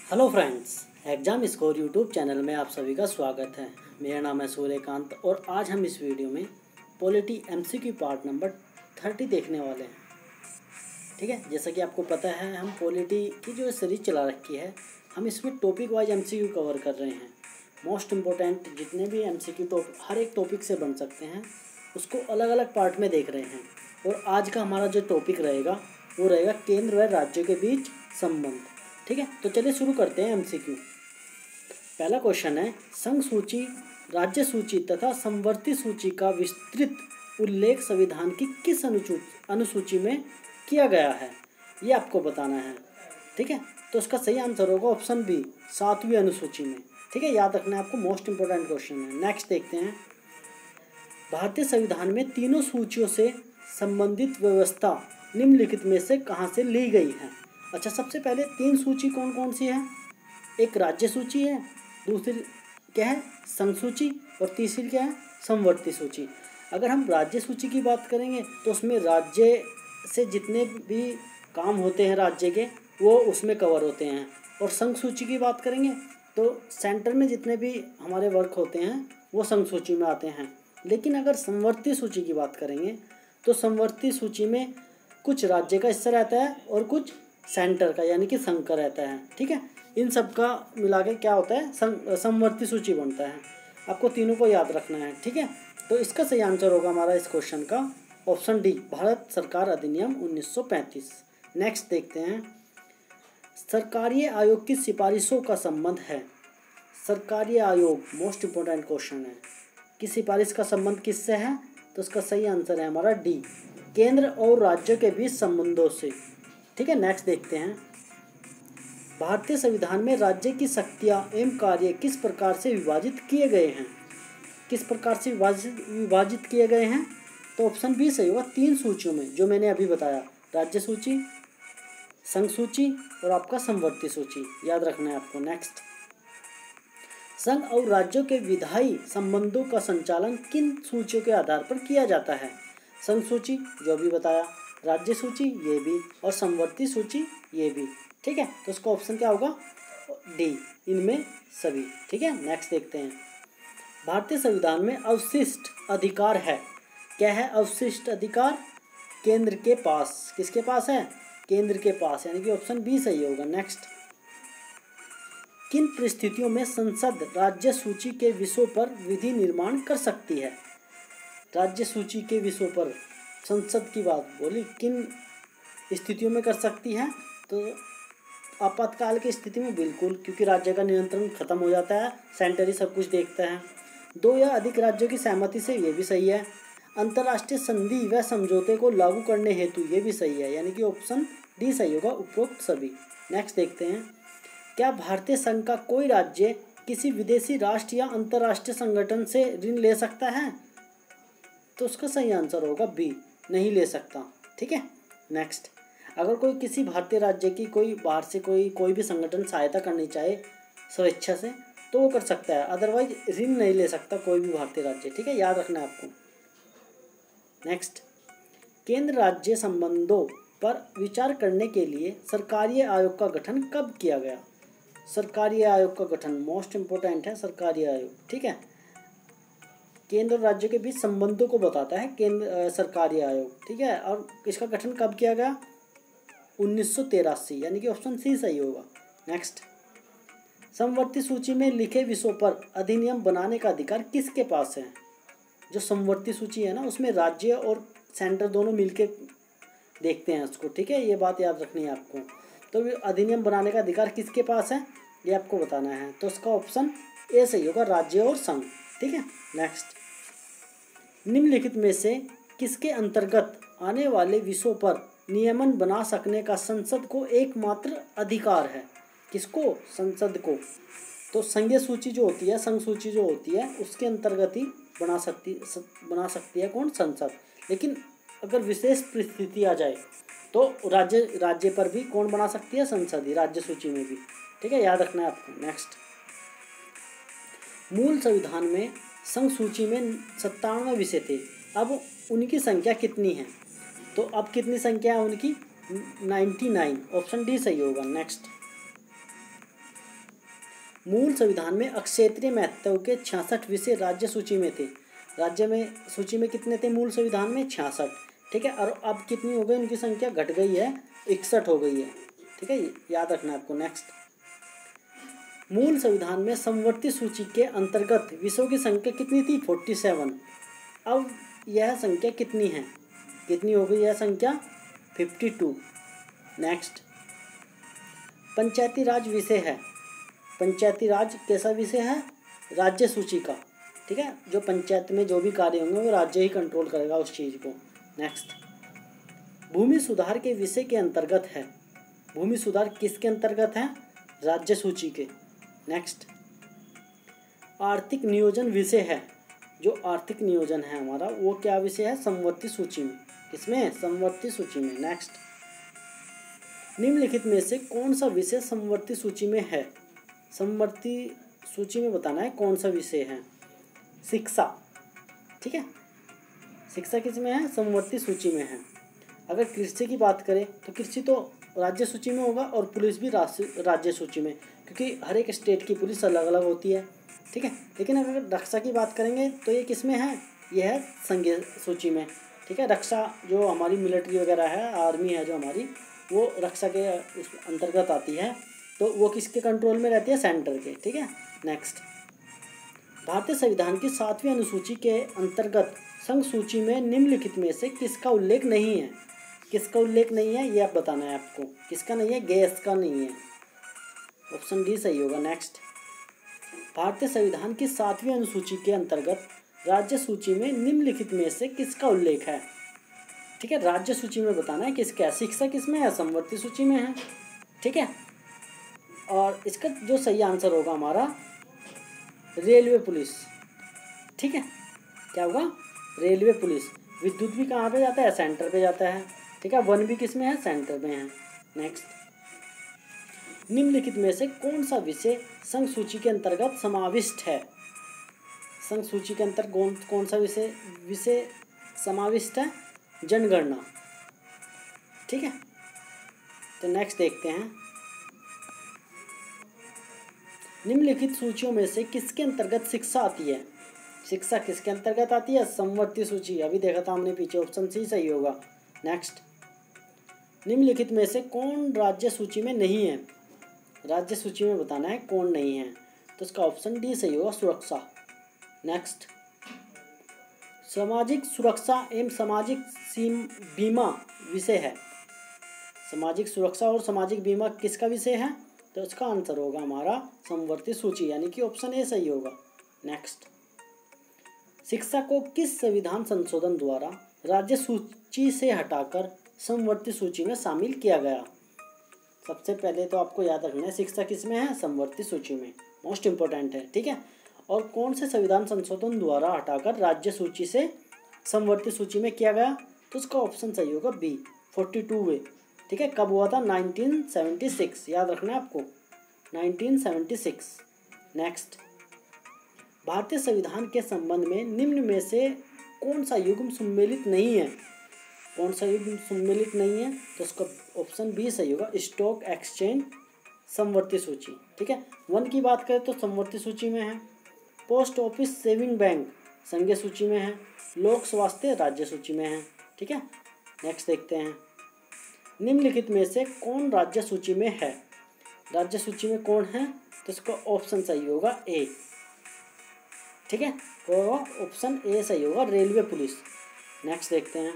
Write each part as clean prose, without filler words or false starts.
Hello friends, exam score YouTube channel में आप सभी का स्वागत है। मेरा नाम है सूर्यकांत और आज हम इस वीडियो में पॉलिटी एमसीक्यू पार्ट नंबर 30 देखने वाले हैं। ठीक है, जैसा कि आपको पता है हम पॉलिटी की जो सीरीज चला रखी है, हम इसमें टॉपिक वाइज एमसीक्यू कवर कर रहे हैं। मोस्ट इम्पोर्टेंट जितने भी एमसीक्यू हर एक टॉपिक से बन सकते हैं उसको अलग अलग पार्ट में देख रहे हैं। और आज का हमारा जो टॉपिक रहेगा वो रहेगा केंद्र व राज्यों के बीच संबंध। ठीक है, तो चलिए शुरू करते हैं एमसीक्यू। पहला क्वेश्चन है, संघ सूची, राज्य सूची तथा समवर्ती सूची का विस्तृत उल्लेख संविधान की किस अनुसूची में किया गया है, ये आपको बताना है। ठीक है, तो उसका सही आंसर होगा ऑप्शन बी, 7वीं अनुसूची में। ठीक है, याद रखना है आपको, मोस्ट इंपोर्टेंट क्वेश्चन है। नेक्स्ट देखते हैं, भारतीय संविधान में तीनों सूचियों से संबंधित व्यवस्था निम्नलिखित में से कहाँ से ली गई है। अच्छा, सबसे पहले 3 सूची कौन कौन सी है? एक राज्य सूची है, दूसरी क्या है संघ सूची, और तीसरी क्या है समवर्ती सूची। अगर हम राज्य सूची की बात करेंगे तो उसमें राज्य से जितने भी काम होते हैं राज्य के वो उसमें कवर होते हैं। और संघ सूची की बात करेंगे तो सेंटर में जितने भी हमारे वर्क होते हैं वो संघ सूची में आते हैं। लेकिन अगर समवर्ती सूची की बात करेंगे तो समवर्ती सूची में कुछ राज्य का हिस्सा रहता है और कुछ सेंटर का यानी कि संघ का रहता है। ठीक है, इन सब का मिला के क्या होता है समवर्ती सूची बनता है। आपको तीनों को याद रखना है। ठीक है, तो इसका सही आंसर होगा हमारा इस क्वेश्चन का ऑप्शन डी, भारत सरकार अधिनियम 1935। नेक्स्ट देखते हैं, सरकारीय आयोग की सिफारिशों का संबंध है। सरकारीय आयोग मोस्ट इंपोर्टेंट क्वेश्चन है कि सिफारिश का संबंध किससे है, तो उसका सही आंसर है हमारा डी, केंद्र और राज्यों के बीच संबंधों से। ठीक है, नेक्स्ट देखते हैं, भारतीय संविधान में राज्य की शक्तियां एवं कार्य किस प्रकार से विभाजित किए गए हैं। किस प्रकार से विभाजित किए गए हैं, तो ऑप्शन बी सही होगा, 3 सूचियों में जो मैंने अभी बताया, राज्य सूची, संघ सूची और आपका समवर्ती सूची। याद रखना है आपको। नेक्स्ट, संघ और राज्यों के विधायी संबंधों का संचालन किन सूचियों के आधार पर किया जाता है। संघ सूची जो अभी बताया, राज्य सूची ये भी, और समवर्ती सूची ये भी। ठीक है, तो उसका ऑप्शन क्या होगा, डी, इनमें सभी। ठीक है, नेक्स्ट देखते हैं, भारतीय संविधान में अवशिष्ट अधिकार है। क्या है अवशिष्ट अधिकार? केंद्र के पास। किसके पास है? केंद्र के पास, यानी कि ऑप्शन बी सही होगा। नेक्स्ट, किन परिस्थितियों में संसद राज्य सूची के विषयों पर विधि निर्माण कर सकती है। राज्य सूची के विषयों पर संसद की बात बोली, किन स्थितियों में कर सकती है, तो आपातकाल की स्थिति में बिल्कुल, क्योंकि राज्य का नियंत्रण खत्म हो जाता है, सेंटर ही सब कुछ देखता है। 2 या अधिक राज्यों की सहमति से, ये भी सही है। अंतर्राष्ट्रीय संधि व समझौते को लागू करने हेतु, ये भी सही है, यानी कि ऑप्शन डी सही होगा, उपरोक्त सभी। नेक्स्ट देखते हैं, क्या भारतीय संघ का कोई राज्य किसी विदेशी राष्ट्र या अंतर्राष्ट्रीय संगठन से ऋण ले सकता है, तो उसका सही आंसर होगा बी, नहीं ले सकता। ठीक है, नेक्स्ट, अगर कोई किसी भारतीय राज्य की कोई बाहर से कोई भी संगठन सहायता करनी चाहे स्वेच्छा से तो वो कर सकता है, अदरवाइज ऋण नहीं ले सकता कोई भी भारतीय राज्य। ठीक है, याद रखना है आपको। नेक्स्ट, केंद्र राज्य संबंधों पर विचार करने के लिए सरकारीय आयोग का गठन कब किया गया। सरकारीय आयोग का गठन मोस्ट इंपोर्टेंट है, सरकारीय आयोग। ठीक है, केंद्र और राज्यों के बीच संबंधों को बताता है केंद्र सरकारीय आयोग। ठीक है, और इसका गठन कब किया गया, 1983, यानी कि ऑप्शन सी सही होगा। नेक्स्ट, समवर्ती सूची में लिखे विषयों पर अधिनियम बनाने का अधिकार किसके पास है। जो समवर्ती सूची है ना, उसमें राज्य और सेंटर दोनों मिलके देखते हैं उसको। ठीक है, ये बात याद रखनी है आपको। तो अधिनियम बनाने का अधिकार किसके पास है, ये आपको बताना है, तो उसका ऑप्शन ए सही होगा, राज्य और संघ। ठीक है, नेक्स्ट, निम्नलिखित में से किसके अंतर्गत आने वाले विषयों पर नियमन बना सकने का संसद को एकमात्र अधिकार है। किसको? संसद को। तो संघीय सूची जो होती है, संघ सूची जो होती है, उसके अंतर्गत ही बना सकती है कौन? संसद। लेकिन अगर विशेष परिस्थिति आ जाए तो राज्य पर भी कौन बना सकती है? संसद ही, राज्य सूची में भी। ठीक है, याद रखना है आपको। नेक्स्ट, मूल संविधान में संघ सूची में 97 विषय थे, अब उनकी संख्या कितनी है? तो अब कितनी संख्या है उनकी? 99, ऑप्शन डी सही होगा। नेक्स्ट, मूल संविधान में अक्षेत्रीय महत्व के 66 विषय राज्य सूची में थे। राज्य में सूची में कितने थे मूल संविधान में? 66। ठीक है, और अब कितनी हो गई? उनकी संख्या घट गई है, 61 हो गई है। ठीक है, याद रखना आपको। नेक्स्ट, मूल संविधान में समवर्ती सूची के अंतर्गत विषयों की संख्या कितनी थी? 47। अब यह संख्या कितनी है? कितनी हो गई यह संख्या? 52। नेक्स्ट, पंचायती राज विषय है। पंचायती राज कैसा विषय है? राज्य सूची का। ठीक है, जो पंचायत में जो भी कार्य होंगे वो राज्य ही कंट्रोल करेगा उस चीज़ को। नेक्स्ट, भूमि सुधार के विषय के अंतर्गत है। भूमि सुधार किसके अंतर्गत है? राज्य सूची के। नेक्स्ट, आर्थिक नियोजन विषय है। जो आर्थिक नियोजन है हमारा वो क्या विषय है? समवर्ती सूची में। किसमें? समवर्ती सूची में। नेक्स्ट, निम्नलिखित में से कौन सा विषय समवर्ती सूची में है? समवर्ती सूची में बताना है कौन सा विषय है। शिक्षा। ठीक है, शिक्षा किस में है? समवर्ती सूची में है। अगर कृषि की बात करें तो कृषि तो राज्य सूची में होगा और पुलिस भी राज्य सूची में, क्योंकि हर एक स्टेट की पुलिस अलग अलग होती है। ठीक है, लेकिन अगर रक्षा की बात करेंगे तो ये किस में है? यह है संघीय सूची में। ठीक है, रक्षा जो हमारी मिलिट्री वगैरह है, आर्मी है जो हमारी, वो रक्षा के उस अंतर्गत आती है, तो वो किसके कंट्रोल में रहती है? सेंटर के। ठीक है। नेक्स्ट, भारतीय संविधान की 7वीं अनुसूची के अंतर्गत संघ सूची में निम्नलिखित में से किसका उल्लेख नहीं है? किसका उल्लेख नहीं है ये आप बताना है आपको। किसका नहीं है? गैस का नहीं है। ऑप्शन डी सही होगा। नेक्स्ट, भारतीय संविधान की 7वीं अनुसूची के अंतर्गत राज्य सूची में निम्नलिखित में से किसका उल्लेख है? ठीक है, राज्य सूची में बताना है किसका है। शिक्षा किसमें है? समवर्ती सूची में है। ठीक है, और इसका जो सही आंसर होगा हमारा रेलवे पुलिस। ठीक है, क्या होगा? Railway police. विद्युत भी कहाँ पे जाता है? सेंटर पे जाता है। ठीक है, वन भी किस में है? सेंटर में है। नेक्स्ट, निम्नलिखित में से कौन सा विषय संघ सूची के अंतर्गत समाविष्ट है? संघ सूची के अंतर्गत कौन सा विषय समाविष्ट है? जनगणना। ठीक है, तो नेक्स्ट देखते हैं, निम्नलिखित सूचियों में से किसके अंतर्गत शिक्षा आती है? शिक्षा किसके अंतर्गत आती है? समवर्ती सूची। अभी देखा था हमने पीछे, ऑप्शन सी सही होगा। नेक्स्ट, निम्नलिखित में से कौन राज्य सूची में नहीं है? राज्य सूची में बताना है कौन नहीं है, तो इसका ऑप्शन डी सही होगा, सुरक्षा। नेक्स्ट, सामाजिक सुरक्षा एवं सामाजिक बीमा विषय है। सामाजिक सुरक्षा और सामाजिक बीमा किसका विषय है? तो इसका आंसर होगा हमारा समवर्ती सूची, यानी कि ऑप्शन ए सही होगा। नेक्स्ट, शिक्षा को किस संविधान संशोधन द्वारा राज्य सूची से हटाकर समवर्ती सूची में शामिल किया गया? सबसे पहले तो आपको याद रखना है शिक्षा किस में है? समवर्ती सूची में। मोस्ट इंपॉर्टेंट है। ठीक है, और कौन से संविधान संशोधन द्वारा हटाकर राज्य सूची से समवर्ती सूची में किया गया? तो उसका ऑप्शन सही होगा बी, 42 ठीक है, कब हुआ था? 1976। याद रखना है आपको, 1976। नेक्स्ट, भारतीय संविधान के संबंध में निम्न में से कौन सा युग्म सम्मिलित नहीं है? कौन सा युग्म सम्मिलित नहीं है? तो उसका ऑप्शन बी सही होगा, स्टॉक एक्सचेंज समवर्ती सूची। ठीक है, वन की बात करें तो समवर्ती सूची में है। पोस्ट ऑफिस सेविंग बैंक संघीय सूची में है। लोक स्वास्थ्य राज्य सूची में है। ठीक है, नेक्स्ट देखते हैं, निम्नलिखित में से कौन राज्य सूची में है? राज्य सूची में कौन है? तो इसका ऑप्शन सही होगा ए। ठीक है, तो ऑप्शन ए सही होगा, रेलवे पुलिस। नेक्स्ट देखते हैं,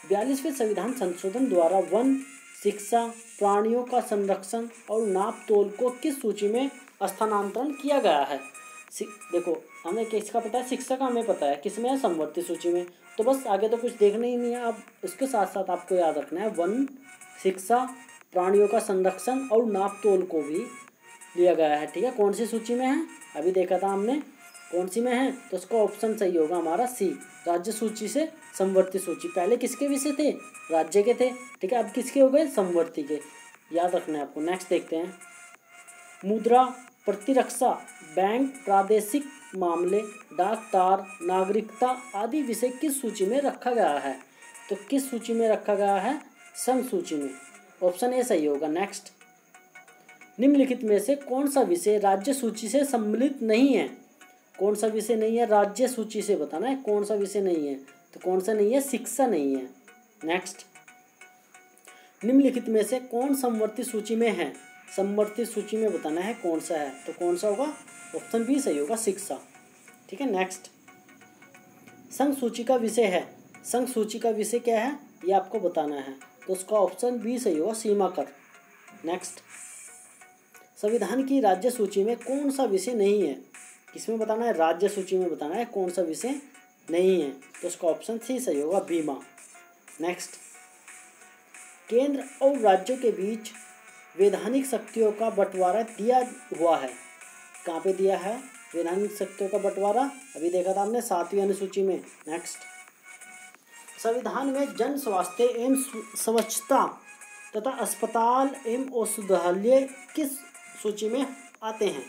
42वें संविधान संशोधन द्वारा वन, शिक्षा, प्राणियों का संरक्षण और नाप तोल को किस सूची में स्थानांतरण किया गया है? देखो, हमें किसका पता है? शिक्षा का हमें पता है, किसमें है? समवर्ती सूची में। तो बस आगे तो कुछ देखना ही नहीं है। अब इसके साथ साथ आपको याद रखना है वन, शिक्षा, प्राणियों का संरक्षण और नाप तोल को भी लिया गया है। ठीक है, कौन सी सूची में है? अभी देखा था हमने, कौन सी में है? तो उसका ऑप्शन सही होगा हमारा सी, राज्य सूची से समवर्ती सूची। पहले किसके विषय थे? राज्य के थे। ठीक है, अब किसके हो गए? समवर्ती के। याद रखना है आपको। नेक्स्ट देखते हैं, मुद्रा, प्रतिरक्षा, बैंक, प्रादेशिक मामले, डाक तार, नागरिकता आदि विषय किस सूची में रखा गया है? तो किस सूची में रखा गया है? संघ सूची में। ऑप्शन ए सही होगा। नेक्स्ट, निम्नलिखित में से कौन सा विषय राज्य सूची से सम्मिलित नहीं है? कौन सा विषय नहीं है? राज्य सूची से बताना है कौन सा विषय नहीं है। तो कौन सा नहीं है? शिक्षा नहीं है। नेक्स्ट, निम्नलिखित में से कौन समवर्ती सूची में है? समवर्ती सूची में बताना है कौन सा है। तो कौन सा होगा? ऑप्शन बी सही होगा, शिक्षा। ठीक है। नेक्स्ट, संघ सूची का विषय है। संघ सूची का विषय क्या है ये आपको बताना है। तो उसका ऑप्शन बी सही होगा, सीमा कर। नेक्स्ट, संविधान की राज्य सूची में कौन सा विषय नहीं है? किसमें बताना है? राज्य सूची में बताना है कौन सा विषय नहीं है। तो उसका ऑप्शन सी सही होगा, बीमा। नेक्स्ट, केंद्र और राज्यों के बीच वैधानिक शक्तियों का बंटवारा दिया हुआ है। कहाँ पे दिया है वैधानिक शक्तियों का बंटवारा? अभी देखा था हमने 7वीं अनुसूची में। नेक्स्ट, संविधान में जन स्वास्थ्य एवं स्वच्छता तथा अस्पताल एवं औषधालय किस सूची में आते हैं?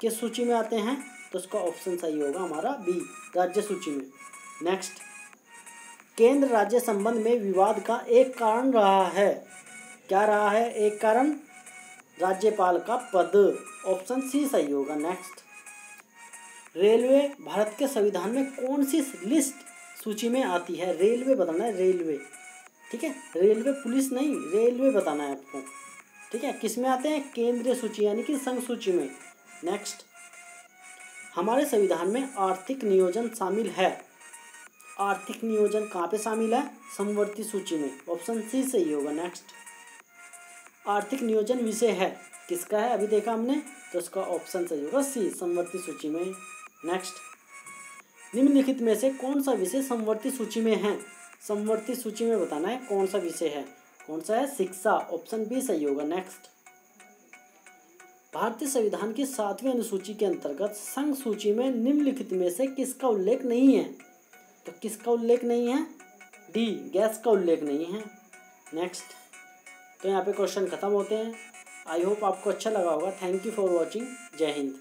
किस सूची में आते हैं? तो उसका ऑप्शन सही होगा हमारा बी, राज्य सूची में। नेक्स्ट, केंद्र राज्य संबंध में विवाद का एक कारण रहा है। क्या रहा है एक कारण? राज्यपाल का पद। ऑप्शन सी सही होगा। नेक्स्ट, रेलवे भारत के संविधान में कौन सी लिस्ट सूची में आती है? रेलवे बताना है, रेलवे। ठीक है, रेलवे पुलिस नहीं, रेलवे बताना है आपको। ठीक है, किस में आते हैं? केंद्रीय सूची यानी कि संघ सूची में। नेक्स्ट, हमारे संविधान में आर्थिक नियोजन शामिल है। आर्थिक नियोजन कहाँ पे शामिल है? समवर्ती सूची में। ऑप्शन सी सही होगा। नेक्स्ट, आर्थिक नियोजन विषय है किसका है? अभी देखा हमने, तो उसका ऑप्शन सही होगा सी, समवर्ती सूची में। नेक्स्ट, निम्नलिखित में से कौन सा विषय समवर्ती सूची में है? समवर्ती सूची में बताना है कौन सा विषय है। कौन सा है? शिक्षा। ऑप्शन बी सही होगा। नेक्स्ट, भारतीय संविधान की 7वीं अनुसूची के अंतर्गत संघ सूची में निम्नलिखित में से किसका उल्लेख नहीं है? तो किसका उल्लेख नहीं है? डी, गैस का उल्लेख नहीं है। नेक्स्ट, तो यहाँ पे क्वेश्चन खत्म होते हैं। आई होप आपको अच्छा लगा होगा। Thank you for watching. जय हिंद।